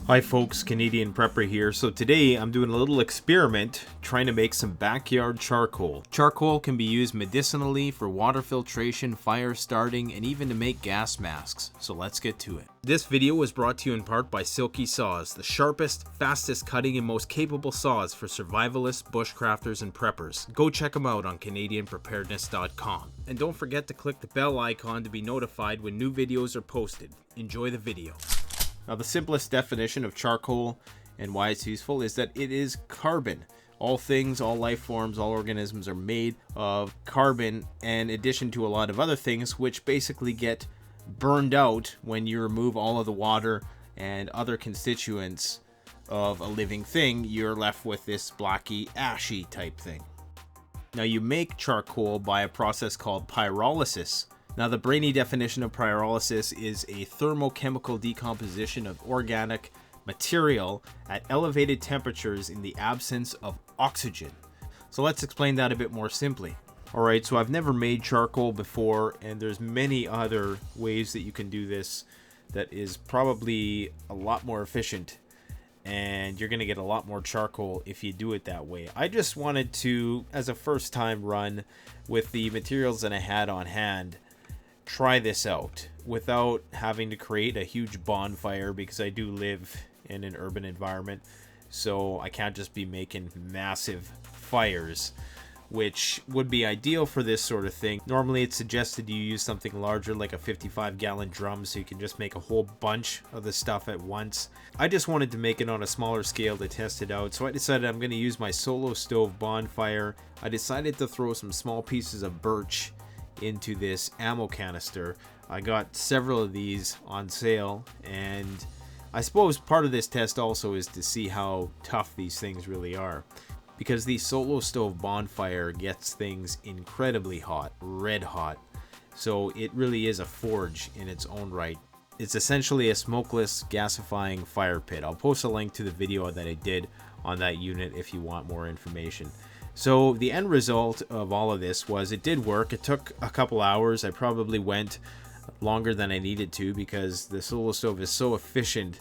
Hi folks, Canadian Prepper here. So today I'm doing a little experiment trying to make some backyard charcoal. Charcoal can be used medicinally for water filtration, fire starting, and even to make gas masks. So let's get to it. This video was brought to you in part by Silky Saws, the sharpest, fastest cutting, and most capable saws for survivalists, bushcrafters, and preppers. Go check them out on CanadianPreparedness.com. And don't forget to click the bell icon to be notified when new videos are posted. Enjoy the video. Now, the simplest definition of charcoal and why it's useful is that it is carbon. All things, all life forms, all organisms are made of carbon, in addition to a lot of other things which basically get burned out when you remove all of the water and other constituents of a living thing. You're left with this blacky, ashy type thing. Now, you make charcoal by a process called pyrolysis. Now, the brainy definition of pyrolysis is a thermochemical decomposition of organic material at elevated temperatures in the absence of oxygen. So let's explain that a bit more simply. Alright, so I've never made charcoal before, and there's many other ways that you can do this that is probably a lot more efficient, and you're going to get a lot more charcoal if you do it that way. I just wanted to, as a first time run with the materials that I had on hand, try this out without having to create a huge bonfire, because I do live in an urban environment, so I can't just be making massive fires, which would be ideal for this sort of thing. Normally it's suggested you use something larger, like a 55-gallon drum, so you can just make a whole bunch of the stuff at once. I just wanted to make it on a smaller scale to test it out, so I decided I'm going to use my solo stove bonfire. I decided to throw some small pieces of birch into this ammo canister. I got several of these on sale, and I suppose part of this test also is to see how tough these things really are, because the solo stove bonfire gets things incredibly hot, red hot. So it really is a forge in its own right. It's essentially a smokeless, gasifying fire pit. I'll post a link to the video that I did on that unit if you want more information. So the end result of all of this was it did work. It took a couple hours. I probably went longer than I needed to, because the solo stove is so efficient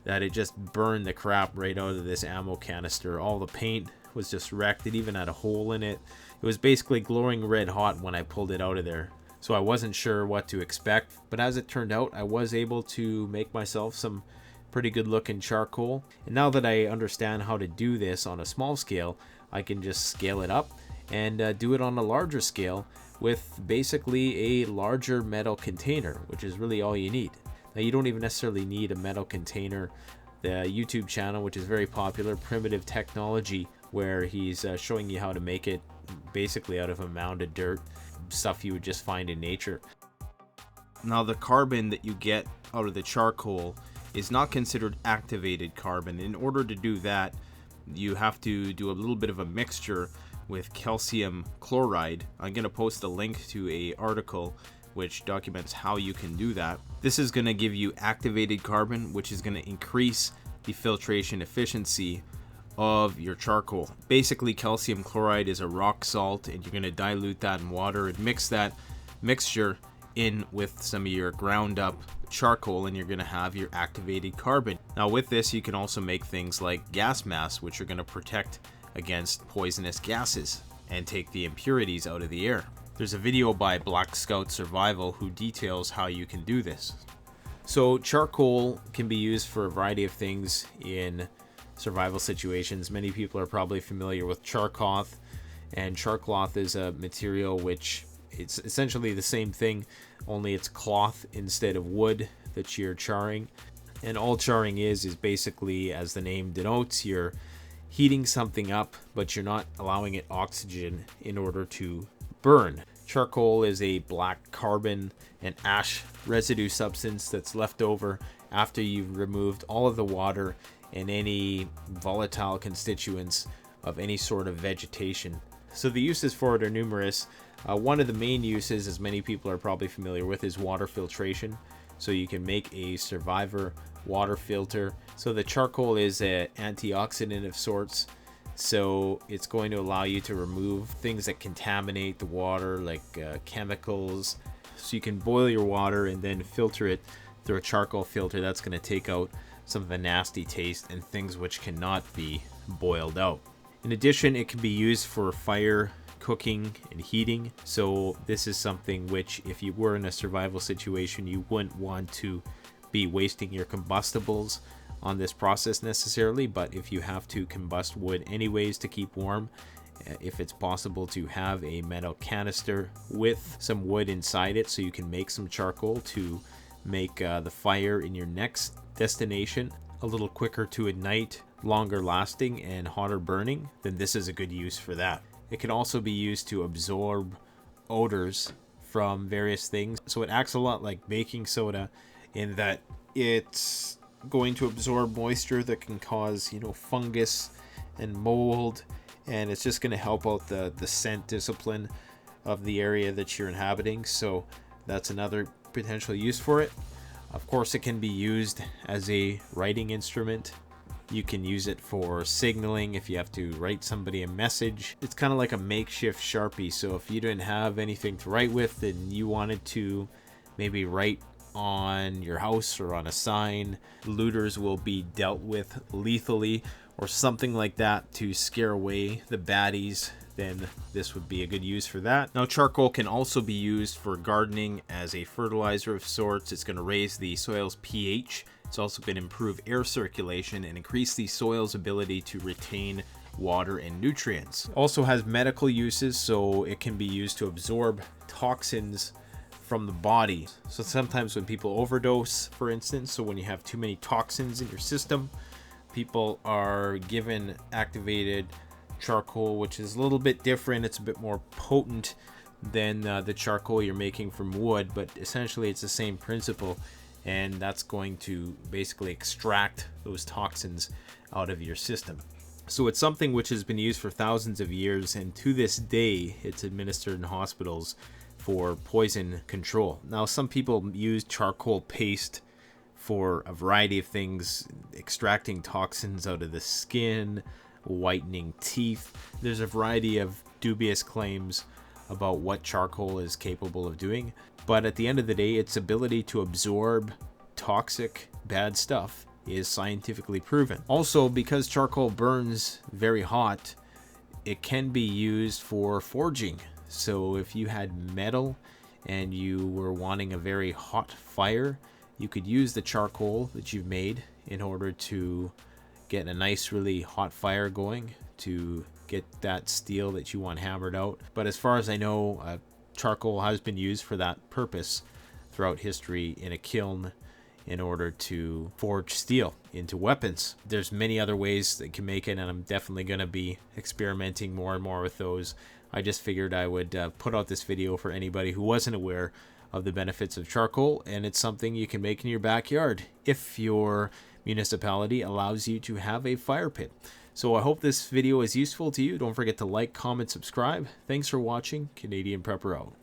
that it just burned the crap right out of this ammo canister. All the paint was just wrecked. It even had a hole in it. It was basically glowing red hot when I pulled it out of there. So I wasn't sure what to expect, but as it turned out, I was able to make myself some pretty good looking charcoal. And now that I understand how to do this on a small scale, I can just scale it up and do it on a larger scale with basically a larger metal container, which is really all you need. Now, you don't even necessarily need a metal container. The YouTube channel, which is very popular, Primitive Technology, where he's showing you how to make it basically out of a mound of dirt, stuff you would just find in nature. Now, the carbon that you get out of the charcoal is not considered activated carbon. In order to do that, you have to do a little bit of a mixture with calcium chloride. I'm going to post a link to an article which documents how you can do that. This is going to give you activated carbon, which is going to increase the filtration efficiency of your charcoal. Basically, calcium chloride is a rock salt, and you're going to dilute that in water and mix that mixture in with some of your ground up charcoal, and you're going to have your activated carbon. Now, with this, you can also make things like gas masks, which are going to protect against poisonous gases and take the impurities out of the air. There's a video by Black Scout Survival who details how you can do this. So charcoal can be used for a variety of things in survival situations. Many people are probably familiar with charcloth, and charcloth is a material which it's essentially the same thing, only it's cloth instead of wood that you're charring. And all charring is basically, as the name denotes, you're heating something up, but you're not allowing it oxygen in order to burn. Charcoal is a black carbon and ash residue substance that's left over after you've removed all of the water and any volatile constituents of any sort of vegetation. So the uses for it are numerous. One of the main uses, as many people are probably familiar with, is water filtration. So you can make a survivor water filter. So the charcoal is an antioxidant of sorts. So it's going to allow you to remove things that contaminate the water, like chemicals. So you can boil your water and then filter it through a charcoal filter. That's going to take out some of the nasty taste and things which cannot be boiled out. In addition, it can be used for fire, cooking, and heating. So this is something which, if you were in a survival situation, you wouldn't want to be wasting your combustibles on this process necessarily. But if you have to combust wood anyways to keep warm, if it's possible to have a metal canister with some wood inside it so you can make some charcoal to make the fire in your next destination a little quicker to ignite, longer lasting, and hotter burning, then this is a good use for that. It can also be used to absorb odors from various things. So it acts a lot like baking soda in that it's going to absorb moisture that can cause, fungus and mold, and it's just going to help out the scent discipline of the area that you're inhabiting. So that's another potential use for it. Of course, it can be used as a writing instrument. You can use it for signaling if you have to write somebody a message. It's kind of like a makeshift Sharpie. So if you didn't have anything to write with and you wanted to maybe write on your house or on a sign, looters will be dealt with lethally or something like that to scare away the baddies, then this would be a good use for that. Now, charcoal can also be used for gardening as a fertilizer of sorts. It's going to raise the soil's pH. It's also going to improve air circulation and increase the soil's ability to retain water and nutrients. Also has medical uses, so it can be used to absorb toxins from the body. So sometimes when people overdose, for instance, so when you have too many toxins in your system, people are given activated charcoal, which is a little bit different. It's a bit more potent than the charcoal you're making from wood, but essentially it's the same principle, and that's going to basically extract those toxins out of your system. So it's something which has been used for thousands of years, and to this day it's administered in hospitals for poison control. Now, some people use charcoal paste for a variety of things, extracting toxins out of the skin, whitening teeth. There's a variety of dubious claims about what charcoal is capable of doing, but at the end of the day, its ability to absorb toxic bad stuff is scientifically proven. Also, because charcoal burns very hot, it can be used for forging. So if you had metal and you were wanting a very hot fire, you could use the charcoal that you've made in order to get a nice, really hot fire going to get that steel that you want hammered out. But as far as I know, charcoal has been used for that purpose throughout history in a kiln in order to forge steel into weapons. There's many other ways that you can make it, and I'm definitely going to be experimenting more and more with those. I just figured I would put out this video for anybody who wasn't aware of the benefits of charcoal, and it's something you can make in your backyard if your municipality allows you to have a fire pit. So I hope this video is useful to you. Don't forget to like, comment, subscribe. Thanks for watching. Canadian Prepper out.